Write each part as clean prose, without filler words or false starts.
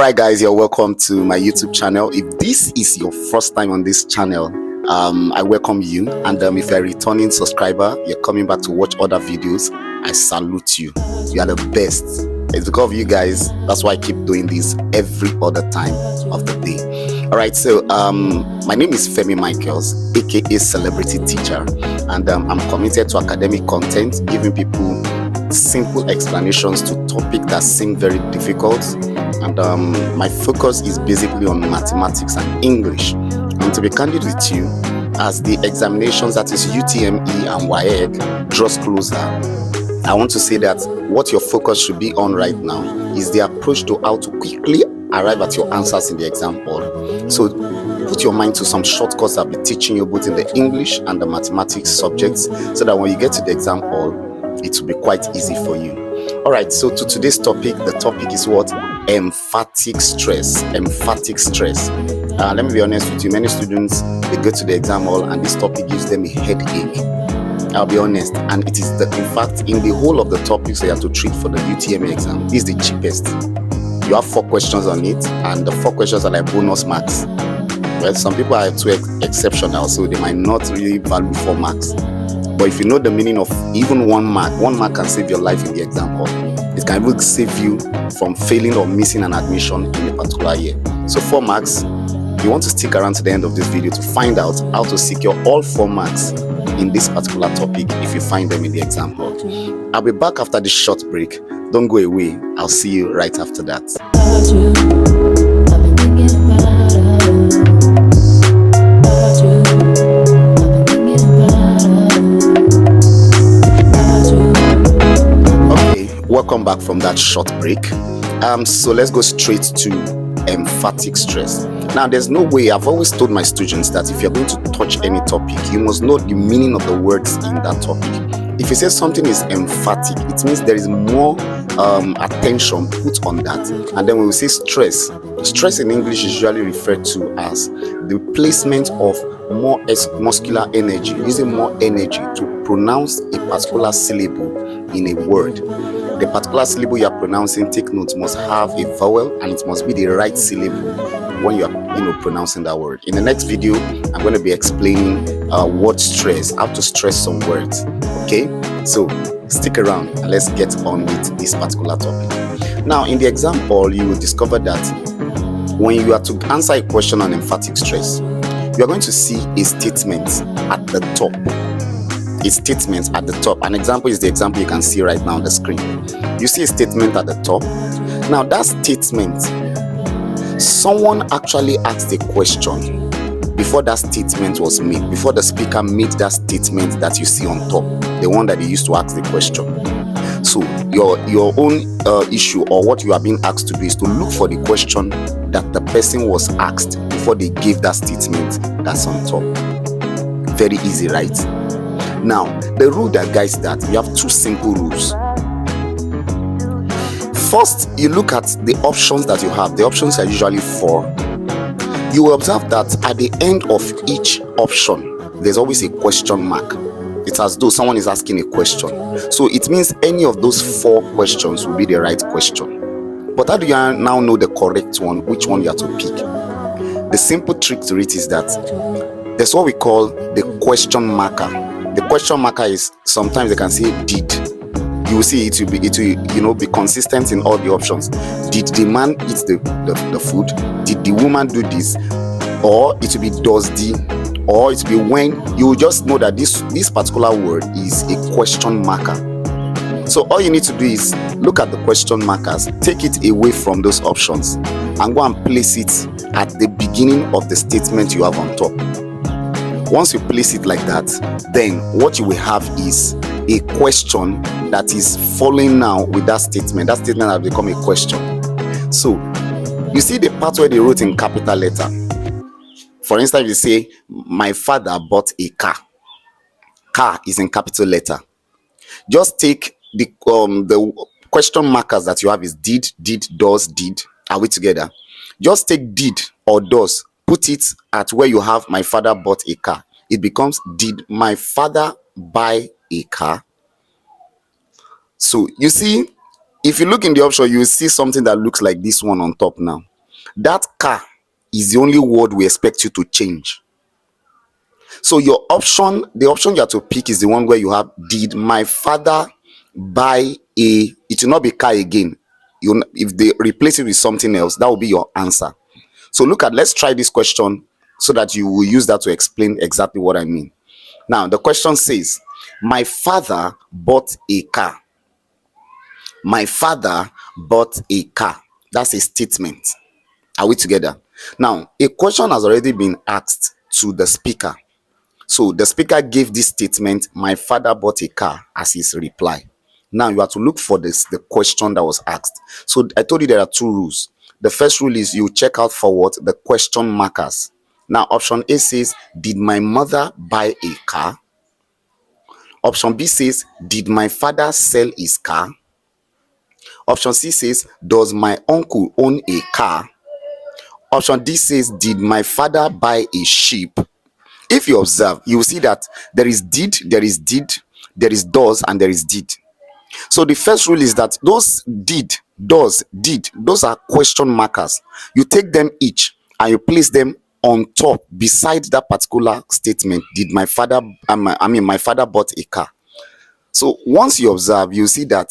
Alright guys, you're welcome to my YouTube channel. If this is your first time on this channel, I welcome you, and if you're a returning subscriber, you're coming back to watch other videos, I salute you. You are the best. It's because of you guys, that's why I keep doing this every other time of the day. Alright, so my name is Femi Michaels, aka Celebrity Teacher, and I'm committed to academic content, giving people simple explanations to topics that seem very difficult. And my focus is basically on mathematics and English. And to be candid with you, as the examinations, that is UTME and WAEC, draws closer, I want to say that what your focus should be on right now is the approach to how to quickly arrive at your answers in the exam hall. So put your mind to some shortcuts I'll be teaching you both in the English and the mathematics subjects, so that when you get to the exam hall, it will be quite easy for you. Alright, so to today's topic, the topic is what? Emphatic stress. Emphatic stress. Let me be honest with you, many students, they go to the exam hall and this topic gives them a headache. I'll be honest, and it is in fact, in the whole of the topics you have to treat for the UTME exam, this is the cheapest. You have 4 questions on it, and the 4 questions are like bonus marks. Well, some people are too exceptional, so they might not really value 4 marks. But if you know the meaning of even 1 mark can save your life in the exam hall. It can even save you from failing or missing an admission in a particular year. So 4 marks, you want to stick around to the end of this video to find out how to secure all 4 marks in this particular topic if you find them in the exam hall. I'll be back after this short break. Don't go away. I'll see you right after that. Welcome back from that short break. So let's go straight to emphatic stress. Now, there's no way, I've always told my students that if you're going to touch any topic, you must know the meaning of the words in that topic. If you say something is emphatic, it means there is more attention put on that. And then when we say stress, stress in English is usually referred to as the placement of more muscular energy, using more energy to pronounce a particular syllable in a word. The particular syllable you are pronouncing, take note, must have a vowel, and it must be the right syllable when you are pronouncing that word. In the next video, I'm going to be explaining word stress, how to stress some words. Okay, so stick around and let's get on with this particular topic. Now, in the exam hall, you will discover that when you are to answer a question on emphatic stress, you are going to see a statement at the top. A statement at the top. An example is the example you can see right now on the screen. You see a statement at the top. Now, that statement, someone actually asked a question before that statement was made, before the speaker made that statement that you see on top, the one that they used to ask the question. So your own issue, or what you are being asked to do, is to look for the question that the person was asked before they gave that statement that's on top. Very easy, right? Now, the rule that guides that, we have 2 simple rules. First, you look at the options that you have. The options are usually 4. You will observe that at the end of each option, there's always a question mark. It's as though someone is asking a question. So it means any of those 4 questions will be the right question. But how do you now know the correct one, which one you have to pick? The simple trick to it is that there's what we call the question marker. The question marker is, sometimes they can say did. You will see it will be consistent in all the options. Did the man eat the food? Did the woman do this? Or it will be does the, or it will be when. You will just know that this particular word is a question marker. So all you need to do is look at the question markers, take it away from those options, and go and place it at the beginning of the statement you have on top. Once you place it like that, then what you will have is a question that is following now with that statement. That statement has become a question. So you see the part where they wrote in capital letter. For instance, you say, my father bought a car. Car is in capital letter. Just take the question markers that you have is did, does, did. Are we together? Just take did or does, put it at where you have my father bought a car. It becomes, did my father buy a car? So you see, if you look in the option, you will see something that looks like this one on top now. That car is the only word we expect you to change. So your option, the option you have to pick is the one where you have, did my father buy a, it will not be car again. If they replace it with something else, that will be your answer. So let's try this question so that you will use that to explain exactly what I mean. Now, the question says, my father bought a car. My father bought a car. That's a statement. Are we together? Now, a question has already been asked to the speaker. So the speaker gave this statement, my father bought a car, as his reply. Now you have to look for the question that was asked. So I told you there are two rules. The first rule is you check out for what? The question markers. Now option A says, did my mother buy a car? Option B says, did my father sell his car? Option C says, does my uncle own a car? Option D says, did my father buy a sheep? If you observe, you will see that there is did, there is does, and there is did. So the first rule is that those did, does, did, those are question markers. You take them each and you place them on top beside that particular statement. Did my father, my father bought a car. So once you observe, you see that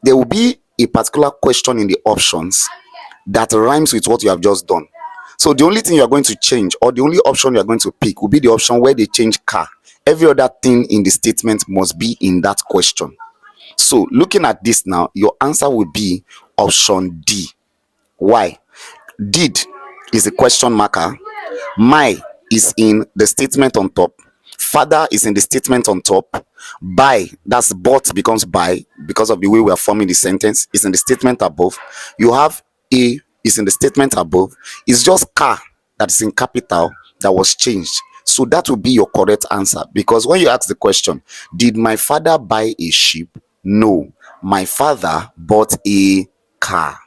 there will be a particular question in the options that rhymes with what you have just done. So the only thing you are going to change, or the only option you are going to pick, will be the option where they change car. Every other thing in the statement must be in that question. So looking at this now, your answer will be option D. Why? Did is a question marker. My is in the statement on top. Father is in the statement on top. Buy, that's bought becomes buy because of the way we are forming the sentence, is in the statement above. You have A is in the statement above. It's just car that is in capital that was changed. So that will be your correct answer, because when you ask the question, did my father buy a sheep? No, my father bought a car.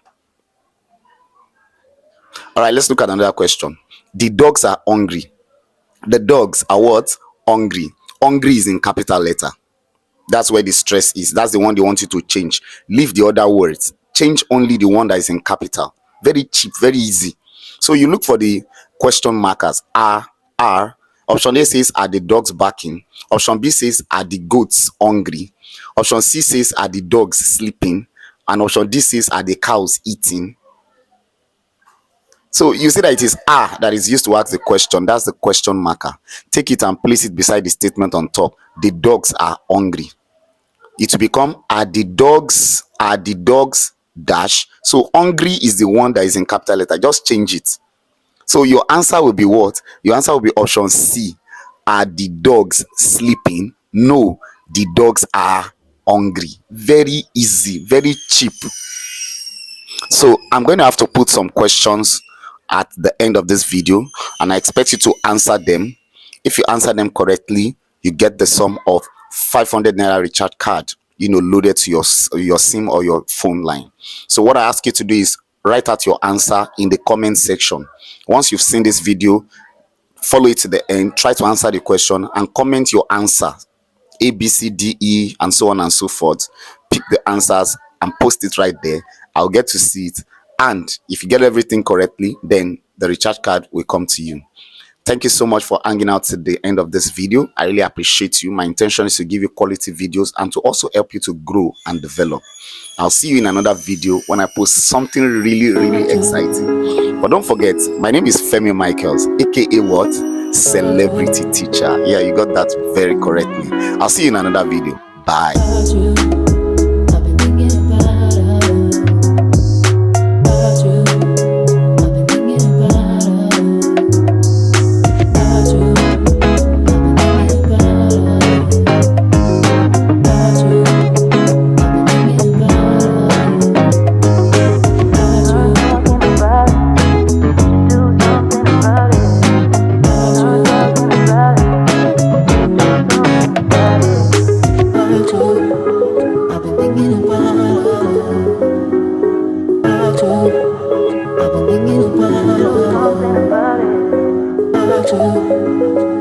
All right, let's look at another question. The dogs are hungry. The dogs are what? Hungry. Hungry is in capital letter. That's where the stress is. That's the one they want you to change. Leave the other words. Change only the one that is in capital. Very cheap, very easy. So you look for the question markers. Are. Option A says, are the dogs barking? Option B says, are the goats hungry? Option C says, are the dogs sleeping? And option D says, are the cows eating? So you see that it is are that is used to ask the question. That's the question marker. Take it and place it beside the statement on top. The dogs are hungry. It will become, are the dogs dash. So hungry is the one that is in capital letter. Just change it. So your answer will be what? Your answer will be option C. Are the dogs sleeping? No, the dogs are hungry. Very easy, very cheap. So I'm going to have to put some questions at the end of this video, and I expect you to answer them. If you answer them correctly, you get the sum of 500 naira recharge card, loaded to your SIM or your phone line. So what I ask you to do is write out your answer in the comment section. Once you've seen this video, follow it to the end, try to answer the question and comment your answer, A, B, C, D, E, and so on and so forth. Pick the answers and post it right there. I'll get to see it, and if you get everything correctly, then the recharge card will come to you. Thank you so much for hanging out to the end of this video. I really appreciate you. My intention is to give you quality videos and to also help you to grow and develop. I'll see you in another video when I post something really, really exciting. But don't forget, my name is Femi Michaels, aka what? Celebrity teacher. Yeah, you got that very correctly. I'll see you in another video. Bye.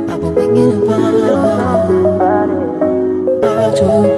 I've been thinking about it.